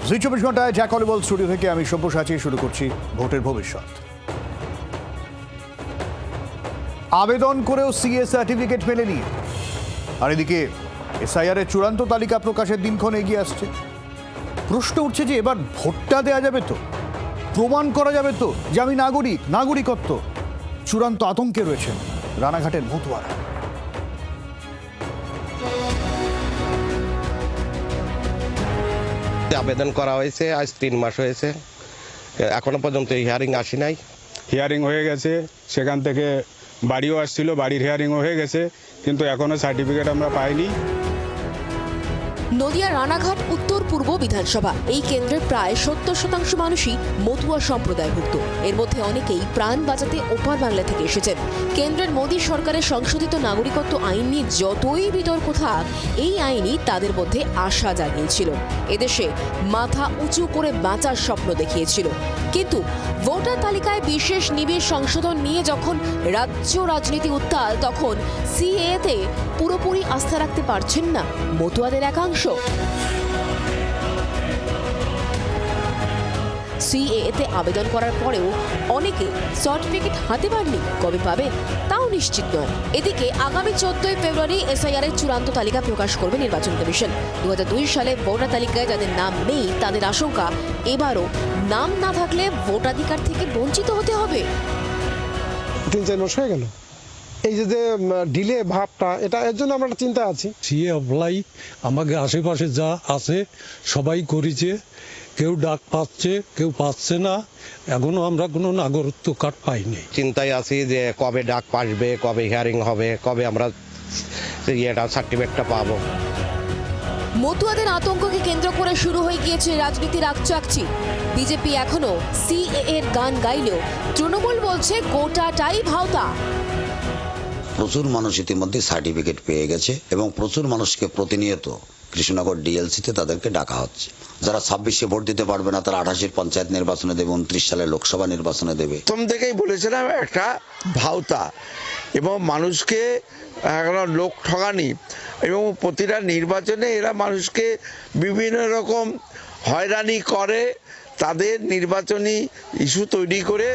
জি 24 ঘন্টায় Jack অলিবল studio থেকে আমি সব্যসাচী শুরু করছি ভোটের ভবিষ্যৎ। আবেদন করেও সিএ সার্টিফিকেট মেলেনি, আর এদিকে এসআইআর এর চূড়ান্ত তালিকা প্রকাশের দিনক্ষণ এগিয়ে আসছে। প্রশ্ন উঠছে যে এবার ভোটটা দেওয়া যাবে তো, প্রমাণ করা যাবে তো যে আমি নাগরিকত্ব। চূড়ান্ত আতঙ্কে রয়েছেন রানাঘাটের মতুয়ারা। আবেদন করা হয়েছে, আজ 3 মাস হয়েছে, এখনো পর্যন্ত হিয়ারিং আসি নাই। হিয়ারিং হয়ে গেছে, সেখান থেকে বাড়িও আসছিল, বাড়ির হিয়ারিংও হয়ে গেছে, কিন্তু এখনো সার্টিফিকেট আমরা পাইনি। নদিয়া রানাঘাট উত্তর পূর্ব বিধানসভা এই কেন্দ্রের প্রায় 70% মানুষই মতুয়া সম্প্রদায়ভুক্ত। এর মধ্যে অনেকেই প্রাণ বাঁচাতে ওপার বাংলা থেকে এসেছেন। কেন্দ্রের মোদী সরকারের সংশোধিত নাগরিকত্ব আইন নিয়ে যতই বিতর্ক থাক, এই আইনই তাদের মধ্যে আশা জাগিয়েছিল। এদেশে মাথা উঁচু করে বাঁচার স্বপ্ন দেখিয়েছিল। কিন্তু ভোটার তালিকায় বিশেষ নিবিড় সংশোধন নিয়ে যখন রাজ্য রাজনীতি উত্তাল, তখন সিএতে পুরোপুরি আস্থা রাখতে পারছেন না মতুয়াদের একাংশ। সিএতে আবেদন করার পরেও অনেকে সার্টিফিকেট হাতে পাননি, কবে পাবেন তাও নিশ্চিত নয়। এদিকে আগামী 14 ফেব্রুয়ারি এসআইআর এর চূড়ান্ত তালিকা প্রকাশ করবে নির্বাচন কমিশন। 2002 সালে ভোটার তালিকায় যাদের নাম নেই, তাদের আশঙ্কা এবারও নাম না থাকলে ভোটাধিকার থেকে বঞ্চিত হতে হবে। 3-4 মাস হয়ে গেল, এই যে ডিলে ভাবটা, এটা এর জন্য আমরা চিন্তা আছি। সিএ অ্যাপ্লাই আমাকে আশেপাশে যা আছে সবাই করেছে, কেউ ডাক পাচ্ছে, কেউ পাচ্ছে না। এখনো আমরা কোনো নাগরিকত্ব কার্ড পাইনি। চিন্তায় আছি যে কবে ডাক আসবে, কবে হিয়ারিং হবে, কবে আমরা সার্টিফিকেটটা পাবো। মতুয়াদের আতঙ্ককে কেন্দ্র করে শুরু হয়ে গিয়েছে রাজনীতির আকচাকচি। বিজেপি এখনো সিএ এর গান গাইলেও তৃণমূল বলছে গোটাটাই ভাওতা। প্রচুর মানুষ ইতিমধ্যে সার্টিফিকেট পেয়ে গেছে এবং প্রচুর মানুষকে প্রতিনিয়ত কৃষ্ণনগর ডিএলসিতে তাদেরকে ডাকা হচ্ছে। যারা 26-এ ভোট দিতে পারবে না, তারা 28-এর পঞ্চায়েত নির্বাচনে দেবে, 29 সালে লোকসভা নির্বাচনে দেবে। প্রথম থেকেই বলেছিলাম একটা ভাওতা এবং মানুষকে লোক ঠগানি, এবং প্রতিটা নির্বাচনে এরা মানুষকে বিভিন্ন রকম হয়রানি করে, তাদের নির্বাচনী ইস্যু তৈরি করে।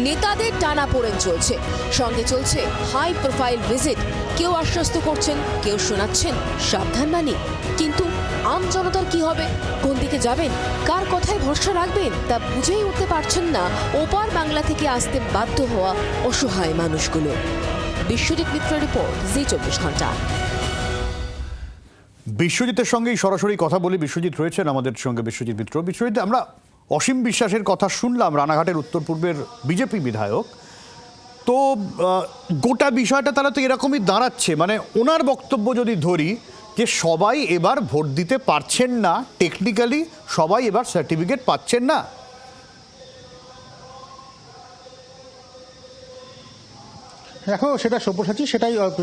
নেতাদের টানাপোড়েন চলছে, সঙ্গে চলছে হাই প্রোফাইল ভিজিট। কেউ আশ্বস্ত করছেন, কেউ শোনাচ্ছেন সাবধানবাণী। কিন্তু আম জনতার কি হবে? কোন দিকে যাবেন? কার কথায় ভরসা রাখবেন? তা বুঝেই উঠতে পারছেন না ওপার বাংলা থেকে আসতে বাধ্য হওয়া অসহায় মানুষগুলো। বিশ্বজিৎ মিত্র রিপোর্ট, জি 24 ঘন্টা। বিশ্বজিতের সঙ্গেই সরাসরি কথা বলি। বিশ্বজিৎ রয়েছেন আমাদের সঙ্গে। বিশ্বজিৎ মিত্র, বিশ্বজিৎ, আমরা অসীম বিশ্বাসের কথা শুনলাম, রানাঘাটের উত্তর পূর্বের বিজেপি বিধায়ক। তো গোটা বিষয়টা তারা তো এরকমই দাঁড়াচ্ছে, মানে ওনার বক্তব্য যদি ধরি যে সবাই এবার ভোট দিতে পারছেন না, টেকনিক্যালি সবাই এবার সার্টিফিকেট পাচ্ছেন না। দেখো, সেটা সব্যসাচী,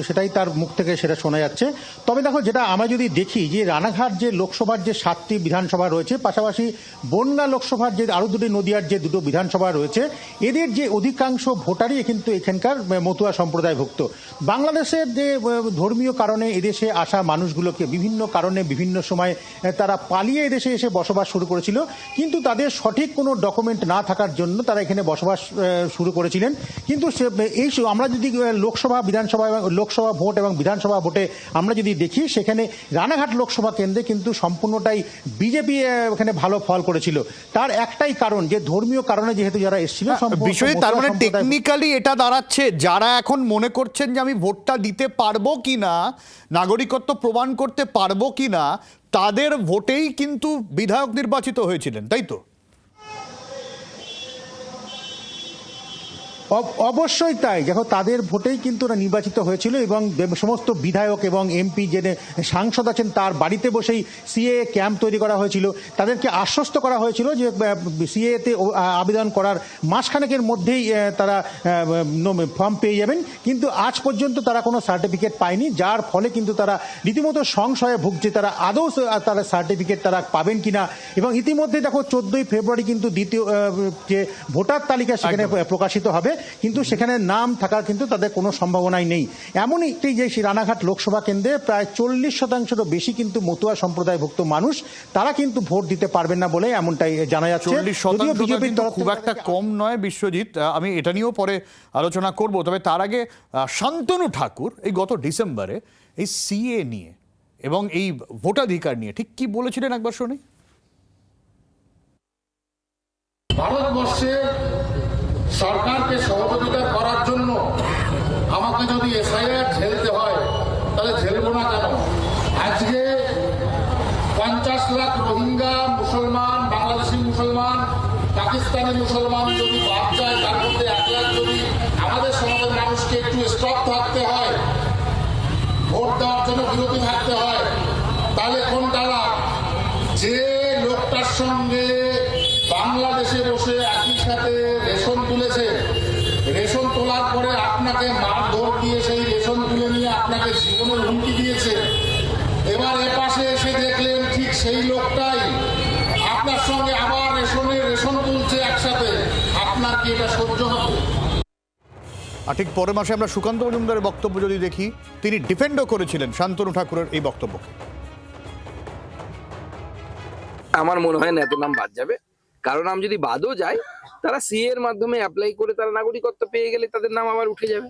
সেটাই তার মুখ থেকে সেটা শোনা যাচ্ছে। তবে দেখো, যেটা আমরা যদি দেখি যে রানাঘাট যে লোকসভার যে 7টি বিধানসভা রয়েছে, পাশাপাশি বনগাঁ লোকসভার যে আরও 2টি, নদিয়ার যে 2টো বিধানসভা রয়েছে, এদের যে অধিকাংশ ভোটারই কিন্তু এখানকার মতুয়া সম্প্রদায়ভুক্ত। বাংলাদেশের যে ধর্মীয় কারণে এদেশে আসা মানুষগুলোকে বিভিন্ন কারণে বিভিন্ন সময় তারা পালিয়ে এদেশে এসে বসবাস শুরু করেছিল, কিন্তু তাদের সঠিক কোনো ডকুমেন্ট না থাকার জন্য তারা এখানে বসবাস শুরু করেছিলেন। কিন্তু এই আমরা যদি লোকসভা ভোট এবং বিধানসভা ভোটে আমরা যদি দেখি, সেখানে রানাঘাট লোকসভা কেন্দ্রে কিন্তু সম্পূর্ণটাই বিজেপি এখানে ভালো ফল করেছিল। তার একটাই কারণ, যে ধর্মীয় কারণে যেহেতু যারা এসেছিল, বিষয়ে তার মানে টেকনিক্যালি এটা দাঁড়াচ্ছে, যারা এখন মনে করছেন যে আমি ভোটটা দিতে পারবো কিনা, নাগরিকত্ব প্রমাণ করতে পারবো কিনা, তাদের ভোটেই কিন্তু বিধায়ক নির্বাচিত হয়েছিলেন, তাই তো? অবশ্যই তাই। দেখো, তাদের ভোটেই কিন্তু নির্বাচিত হয়েছিল এবং সমস্ত বিধায়ক এবং এমপি যে সাংসদ আছেন, তার বাড়িতে বসেই সিএ ক্যাম্প তৈরি করা হয়েছিল। তাদেরকে আশ্বস্ত করা হয়েছিল যে সিএতে আবেদন করার মাসখানেকের মধ্যেই তারা ফর্ম পেয়ে যাবেন, কিন্তু আজ পর্যন্ত তারা কোনো সার্টিফিকেট পায়নি, যার ফলে কিন্তু তারা রীতিমতো সংশয়ে ভুগছে তারা আদৌ তারা সার্টিফিকেট তারা পাবেন কিনা। এবং ইতিমধ্যে দেখো, 14 ফেব্রুয়ারি কিন্তু দ্বিতীয় যে ভোটার তালিকা সেখানে প্রকাশিত হবে। কিন্তু সেখানে নাম থাকার কিন্তু তাদের কোনো সম্ভাবনাই নেই। এমন একটি যে রানাঘাট লোকসভা কেন্দ্রে প্রায় 40%-রও বেশি কিন্তু মতুয়া সম্প্রদায়ভুক্ত মানুষ, তারা কিন্তু ভোট দিতে পারবেন না বলে এমনটাই জানা যাচ্ছে। 40% বিজেপির তরফ খুব একটা কম নয় বিশ্বজিৎ, আমি এটা নিয়েও পরে আলোচনা করব। তবে তার আগে শান্তনু ঠাকুর এই গত ডিসেম্বরে এই সিএ নিয়ে এবং এই ভোটাধিকার নিয়ে ঠিক কি বলেছিলেন একবার শুনি। ভারতবর্ষে সরকারকে সহযোগিতা করার জন্য আমাকে যদি এসআইআর ঝেলতে হয় তাহলে ঝেলবো না কেন? আজকে 50 লাখ রোহিঙ্গা মুসলমান, বাংলাদেশি মুসলমান, পাকিস্তানি মুসলমান যদি বাদ যায়, তার মধ্যে 1 লাখ যদি আমাদের সমাজের মানুষকে একটু স্টপ থাকতে হয়, ভোট দেওয়ার জন্য বিরতি থাকতে হয়, তাহলে কোনটা লাভ? যে লোকটার সঙ্গে বাংলাদেশে বসে একই সাথে রেশন তুলেছে, রেশন তোলার পরে আপনাকে মারধর দিয়ে সেই রেশন তুলে নিয়ে আপনাকে জীবনের হুমকি দিয়েছে, এবার এপাশে এসে দেখলেন ঠিক সেই লোকটাই আপনার সঙ্গে আবার রেশন তুলছে একসাথে, আপনার কি এটা সহ্য হবে? আর ঠিক পরের মাসে আমরা সুকান্ত মজুমদারের বক্তব্য যদি দেখি, তিনি ডিফেন্ডও করেছিলেন শান্তনু ঠাকুরের এই বক্তব্যকে। আমার মনে হয় না এত নাম বাদ যাবে, কারণ নাম যদি বাদও যায় তারা সিএ এর মাধ্যমে অ্যাপ্লাই করে তারা নাগরিকত্ব পেয়ে গেলে তাদের নাম আবার উঠে যাবে।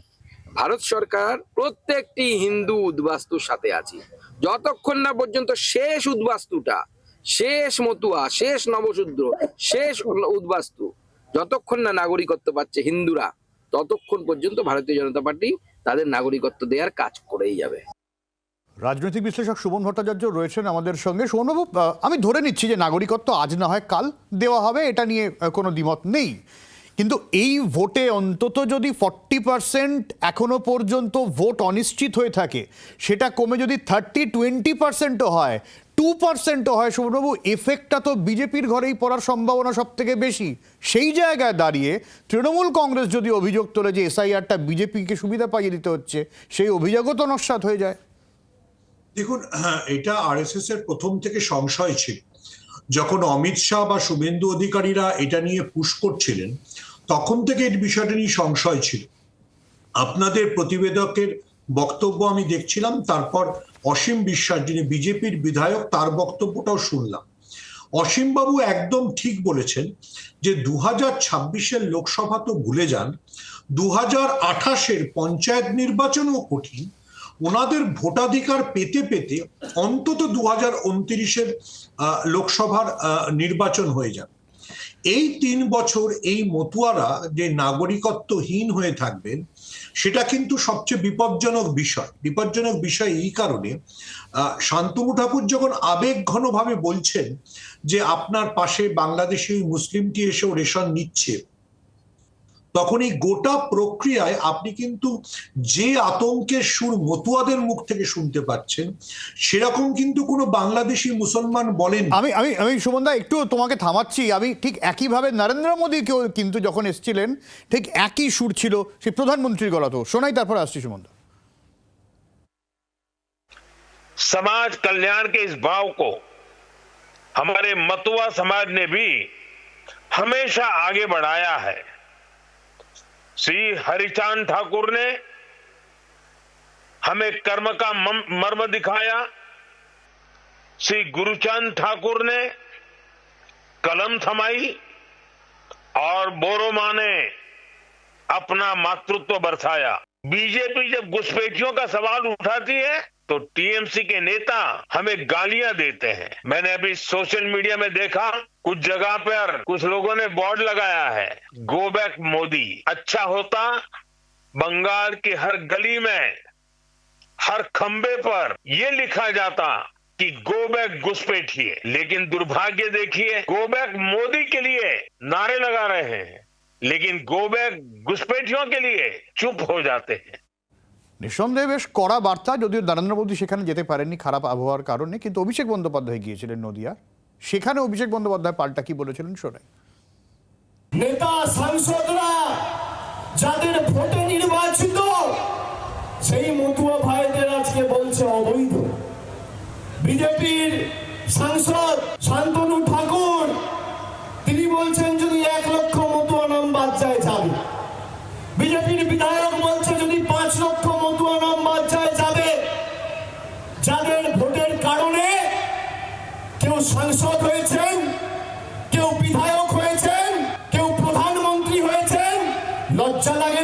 ভারত সরকার প্রত্যেকটি হিন্দু উদ্বাস্তুর সাথে আছে, যতক্ষণ না পর্যন্ত শেষ উদ্বাস্তুটা, শেষ মতুয়া, শেষ নবশূদ্র, শেষ উদ্বাস্তু যতক্ষণ না নাগরিকত্ব পাচ্ছে হিন্দুরা, ততক্ষণ পর্যন্ত ভারতীয় জনতা পার্টি তাদের নাগরিকত্ব দেওয়ার কাজ করেই যাবে। রাজনৈতিক বিশ্লেষক সুমন ভট্টাচার্য রয়েছেন আমাদের সঙ্গে। সুমনবাবু, আমি ধরে নিচ্ছি যে নাগরিকত্ব আজ না হয় কাল দেওয়া হবে, এটা নিয়ে কোনো দ্বিমত নেই, কিন্তু এই ভোটে অন্তত যদি 40% এখনো পর্যন্ত ভোট অনিশ্চিত হয়ে থাকে, সেটা কমে যদি 30-20%ও হয়, 2%ও হয়, সুমনবাবু, এফেক্টটা তো বিজেপির ঘরেই পড়ার সম্ভাবনা সব থেকে বেশি। সেই জায়গায় দাঁড়িয়ে তৃণমূল কংগ্রেস যদি অভিযোগ তোলে যে এসআইআরটা বিজেপিকে সুবিধা পাইয়ে দিতে হচ্ছে, সেই অভিযোগও তো নস্যাৎ হয়ে যায়। দেখুন, এটা আরএসএস এর প্রথম থেকে সংশয় ছিল। যখন অমিত শাহ বা শুভেন্দু অধিকারীরা এটা নিয়ে পুশ করছিলেন, তখন থেকে এই বিষয়টা নিয়ে সংশয় ছিল। আপনাদের প্রতিবেদকের বক্তব্য আমি দেখছিলাম, তারপর অসীম বিশ্বাস যিনি বিজেপির বিধায়ক, তার বক্তব্যটাও শুনলাম। অসীম বাবু একদম ঠিক বলেছেন যে 2026-এর লোকসভা তো ভুলে যান, 2028-এর পঞ্চায়েত নির্বাচনও কঠিন। ওনাদের ভোটাধিকার পেতে পেতে অন্তত 2029-এর লোকসভার নির্বাচন হয়ে যাবে। এই 3 বছর এই মতুয়ারা যে নাগরিকত্বহীন হয়ে থাকবেন, সেটা কিন্তু সবচেয়ে বিপজ্জনক বিষয়। বিপজ্জনক বিষয় এই কারণে, শান্তনু ঠাকুর যখন আবেগঘনভাবে বলছেন যে আপনার পাশে বাংলাদেশি মুসলিমটি এসেও রেশন নিচ্ছে, তখন এই গোটা প্রক্রিয়ায় আপনি কিন্তু যে আতঙ্কের সুর মতুয়াদের মুখ থেকে শুনতে পাচ্ছেন, সেরকম কিন্তু কোনো বাংলাদেশি মুসলমান বলেন। আমি সুমনদা একটু তোমাকে থামাচ্ছি। আমি ঠিক একইভাবে নরেন্দ্র মোদীকেও কিন্তু যখন এসেছিলেন, ঠিক একই সুর ছিল সেই প্রধানমন্ত্রীর গলাতেও। শোনাই, তারপরে আসছি সুমনদা। समाज कल्याण के इस भाव को हमारे मतुआ समाज ने भी हमेशा आगे बढ़ाया है। श्री हरिचांद ठाकुर ने हमें कर्म का मर्म दिखाया, श्री गुरुचांद ठाकुर ने कलम थमाई, और बोरोमा ने अपना मातृत्व बरसाया। बीजेपी जब घुसपैठियों का सवाल उठाती है तो टीएमसी के नेता हमें गालियां देते हैं। मैंने अभी सोशल मीडिया में देखा, कुछ जगह पर कुछ लोगों ने बोर्ड लगाया है, गो बैक मोदी। अच्छा होता बंगाल की हर गली में, हर खंबे पर ये लिखा जाता कि गो बैक घुसपैठिए, लेकिन दुर्भाग्य देखिए, गो बैक मोदी के लिए नारे लगा रहे हैं, लेकिन गो बैक घुसपैठियों के लिए चुप हो जाते हैं। নিঃসন্দেহে বেশ কড়া বার্তা, যদিও নরেন্দ্র মোদী সেখানে যেতে পারেননি খারাপ আবহাওয়ার কারণে, কিন্তু অভিষেক বন্দ্যোপাধ্যায় গিয়েছিলেন নদিয়া। সেখানে অভিষেক বন্দ্যোপাধ্যায় পাল্টা কি বলেছিলেন শোনাই। নেতা সাংসদরা যাদের ভোটে নির্বাচিত, সেই মতুয়া ভাইদের আজকে বলছে অবৈধ। বিজেপির সাংসদ শান্তনু ঠাকুর তিনি বলছেন যদি 1 লক্ষ মতুয়া নাম বাদ যায় যাবে।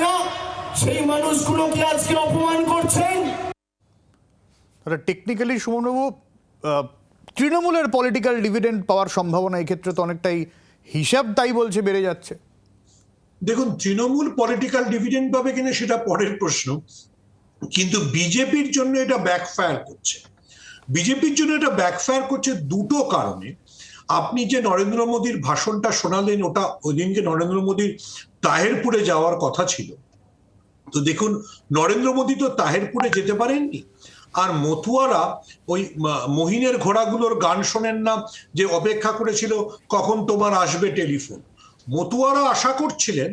না সেই মানুষগুলোকে আজকে অপমান করছেন। তাহলে টেকনিক্যালি সুমনবাবু তৃণমূলের পলিটিক্যাল ডিভিডেন্ড পাওয়ার সম্ভাবনা এই ক্ষেত্রে তো অনেকটাই হিসাব তাই বলছে বেড়ে যাচ্ছে। দেখুন, তৃণমূল পলিটিক্যাল ডিভিডেন্ড পাবে কিনা সেটা পরের প্রশ্ন, কিন্তু বিজেপির জন্য এটা ব্যাকফায়ার করছে। বিজেপির জন্য এটা ব্যাকফায়ার করছে দুটো কারণে। আপনি যে নরেন্দ্র মোদীর ভাষণটা শোনালেন, ওটা ওই দিনকে নরেন্দ্র মোদীর তাহেরপুরে যাওয়ার কথা ছিল। তো দেখুন, নরেন্দ্র মোদী তো তাহেরপুরে যেতে পারেননি, আর মতুয়ারা ওই মহিনের ঘোড়াগুলোর গান শোনেন না যে অপেক্ষা করেছিল কখন তোমার আসবে টেলিফোন। মতুয়ারা আশা করছিলেন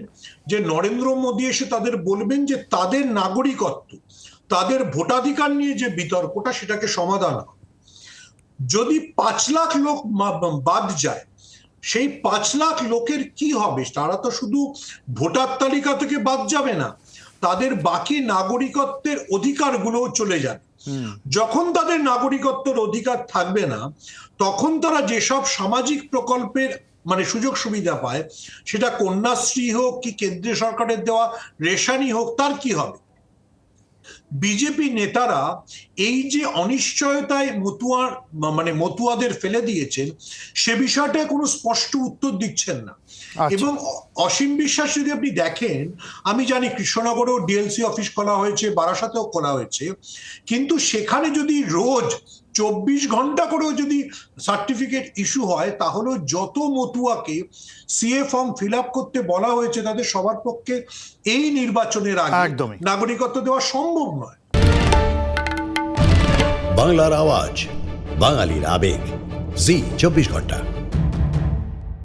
যে নরেন্দ্র মোদী এসে তাদের বলবেন যে তাদের নাগরিকত্ব, তাদের ভোটাধিকার নিয়ে যে বিতর্কটা, সেটাকে সমাধান হবে। যদি 5 লাখ লোক বাদ যায়, সেই 5 লাখ লোকের কি হবে? তারা তো শুধু ভোটার তালিকা থেকে বাদ যাবে না, তাদের বাকি নাগরিকত্বের অধিকারগুলোও চলে যাবে। যখন তাদের নাগরিকত্বের অধিকার থাকবে না, তখন তারা যেসব সামাজিক প্রকল্পের সুযোগ সুবিধা পায়, সেটা কন্যাশ্রী হোক কি কেন্দ্রীয় সরকারের দেওয়া রেশনই হোক, তার কি হবে? বিজেপি নেতারা এই যে অনিশ্চয়তায় মতুয়াদের ফেলে দিয়েছেন, সে বিষয়টায় কোনো স্পষ্ট উত্তর দিচ্ছেন না। এবং অসীম বিশ্বাস যদি আপনি দেখেন, আমি জানি কৃষ্ণনগরেও ডিএলসি অফিস খোলা হয়েছে, বারাসাতেও খোলা হয়েছে, কিন্তু সেখানে যদি রোজ 24 ঘন্টা করেও যদি সার্টিফিকেট ইস্যু হয়, তাহলে যত মতুয়াকে সিএ ফর্ম ফিল আপ করতে বলা হয়েছে, তাদের সবার পক্ষে এই নির্বাচনের আগে নাগরিকত্ব দেওয়া সম্ভব নয়। বাংলার আওয়াজ, বাঙালির আবেগ, জি 24 ঘন্টা।